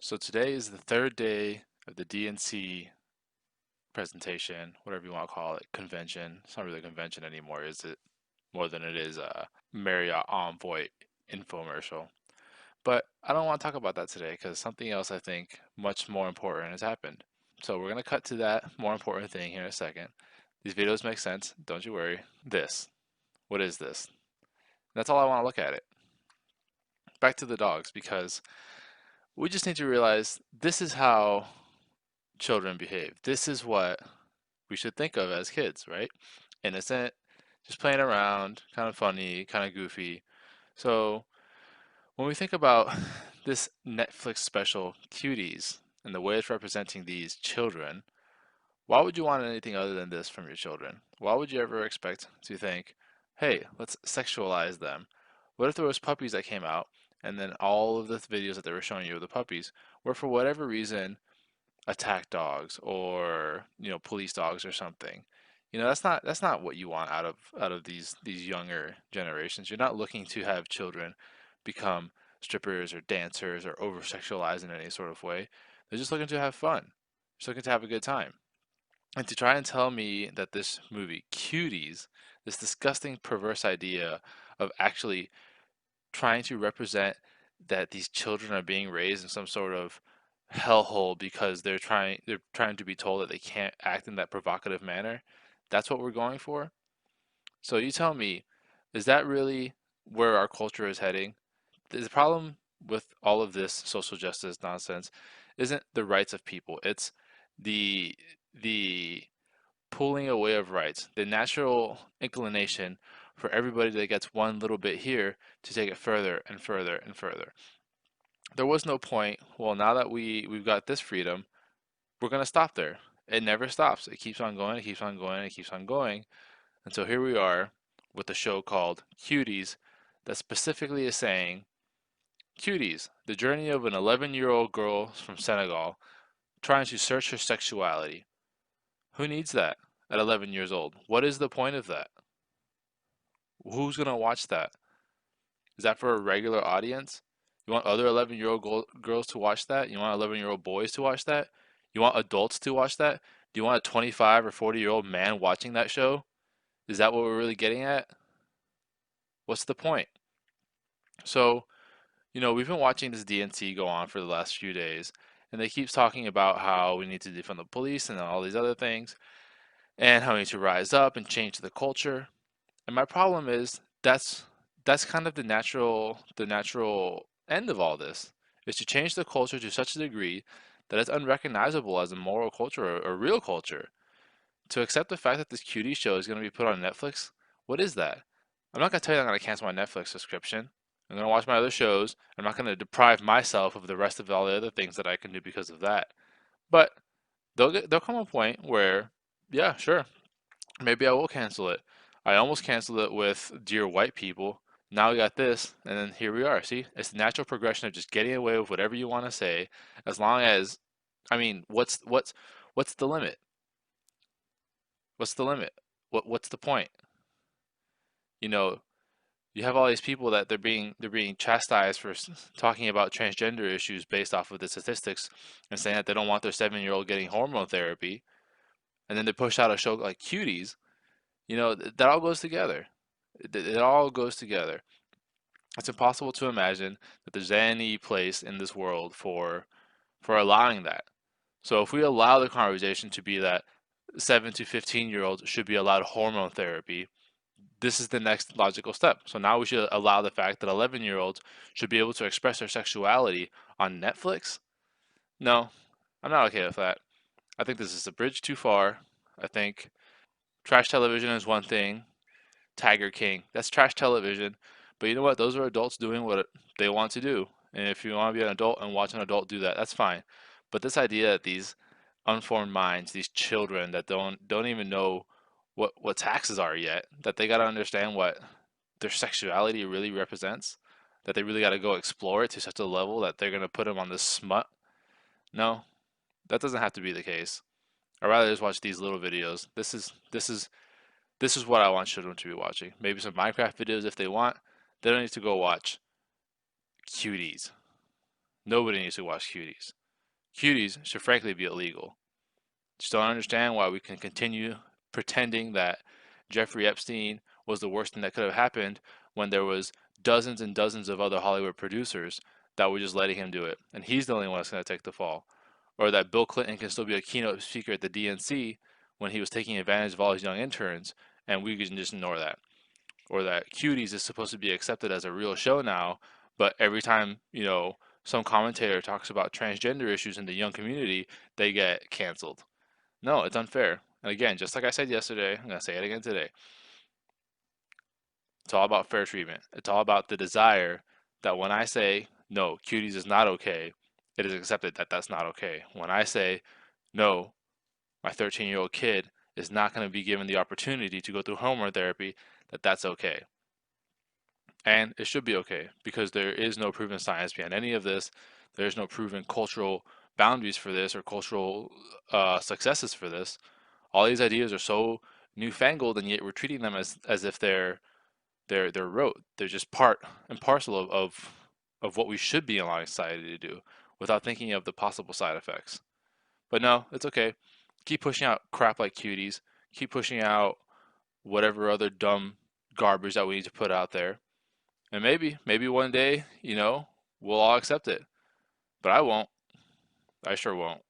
So today is the third day of the DNC presentation, whatever you want to call it, convention. It's not really a convention anymore, is it? More than it is a Marriott Envoy infomercial. But I don't want to talk about that today because something else I think much more important has happened. So we're going to cut to that more important thing here in a second. These videos make sense, don't you worry. This. What is this? That's all I want to look at it. Back to the dogs because we just need to realize this is how children behave. This is what we should think of as kids, right? Innocent, just playing around, kind of funny, kind of goofy. So when we think about this Netflix special, Cuties, and the way it's representing these children, why would you want anything other than this from your children? Why would you ever expect to think, hey, let's sexualize them? What if there was puppies that came out and then all of the videos that they were showing you of the puppies were for whatever reason attack dogs or police dogs or something. That's not what you want out of these younger generations. You're not looking to have children become strippers or dancers or over sexualized in any sort of way. They're just looking to have fun. Just looking to have a good time. And to try and tell me that this movie, Cuties, this disgusting perverse idea of actually trying to represent that these children are being raised in some sort of hellhole because they're trying to be told that they can't act in that provocative manner. That's what we're going for. So you tell me, is that really where our culture is heading? The problem with all of this social justice nonsense isn't the rights of people. It's the the pulling away of rights, the natural inclination for everybody that gets one little bit here to take it further and further and further. There was no point. Well, now that we've got this freedom, we're gonna stop there. It never stops. It keeps on going. It keeps on going. It keeps on going. And so here we are with a show called Cuties that specifically is saying Cuties, the journey of an 11-year-old girl from Senegal trying to search her sexuality. Who needs that at 11 years old? What is the point of that? Who's gonna watch that? Is that for a regular audience? You want other 11-year-old girls to watch that? You want 11-year-old boys to watch that? You want adults to watch that? Do you want a 25 or 40-year-old man watching that show? Is that what we're really getting at? What's the point? So, we've been watching this DNC go on for the last few days, and they keep talking about how we need to defund the police and all these other things, and how we need to rise up and change the culture. And my problem is that's kind of the natural end of all this is to change the culture to such a degree that it's unrecognizable as a moral culture or real culture. To accept the fact that this cutie show is going to be put on Netflix, what is that? I'm not going to tell you I'm going to cancel my Netflix subscription. I'm going to watch my other shows. I'm not going to deprive myself of the rest of all the other things that I can do because of that. But there'll come a point where, yeah, sure, maybe I will cancel it. I almost canceled it with Dear White People. Now we got this, and then here we are. See, it's the natural progression of just getting away with whatever you want to say, as long as, I mean, what's the limit? What's the limit? What's the point? You know, you have all these people that they're being chastised for talking about transgender issues based off of the statistics and saying that they don't want their 7-year-old getting hormone therapy, and then they push out a show like Cuties. That all goes together. It all goes together. It's impossible to imagine that there's any place in this world for allowing that. So if we allow the conversation to be that 7 to 15-year-olds should be allowed hormone therapy, this is the next logical step. So now we should allow the fact that 11-year-olds should be able to express their sexuality on Netflix? No, I'm not okay with that. I think this is a bridge too far. I think trash television is one thing, Tiger King. That's trash television. But you know what? Those are adults doing what they want to do. And if you want to be an adult and watch an adult do that, that's fine. But this idea that these unformed minds, these children that don't even know what taxes are yet, that they got to understand what their sexuality really represents, that they really got to go explore it to such a level that they're going to put them on this smut. No, that doesn't have to be the case. I'd rather just watch these little videos. This is what I want children to be watching. Maybe some Minecraft videos if they want. They don't need to go watch Cuties. Nobody needs to watch Cuties. Cuties should frankly be illegal. Just don't understand why we can continue pretending that Jeffrey Epstein was the worst thing that could have happened when there was dozens and dozens of other Hollywood producers that were just letting him do it, and he's the only one that's going to take the fall. Or that Bill Clinton can still be a keynote speaker at the DNC when he was taking advantage of all his young interns, and we can just ignore that. Or that Cuties is supposed to be accepted as a real show now, but every time, some commentator talks about transgender issues in the young community, they get canceled. No, it's unfair. And again, just like I said yesterday, I'm going to say it again today. It's all about fair treatment. It's all about the desire that when I say, no, Cuties is not okay, it is accepted that that's not okay. When I say, no, my 13-year-old kid is not going to be given the opportunity to go through hormone therapy, that that's okay. And it should be okay because there is no proven science behind any of this. There's no proven cultural boundaries for this or cultural successes for this. All these ideas are so newfangled, and yet we're treating them as if they're rote. They're just part and parcel of what we should be allowing society to do, without thinking of the possible side effects. But no, it's okay. Keep pushing out crap like Cuties. Keep pushing out whatever other dumb garbage that we need to put out there. And maybe one day, we'll all accept it. But I won't. I sure won't.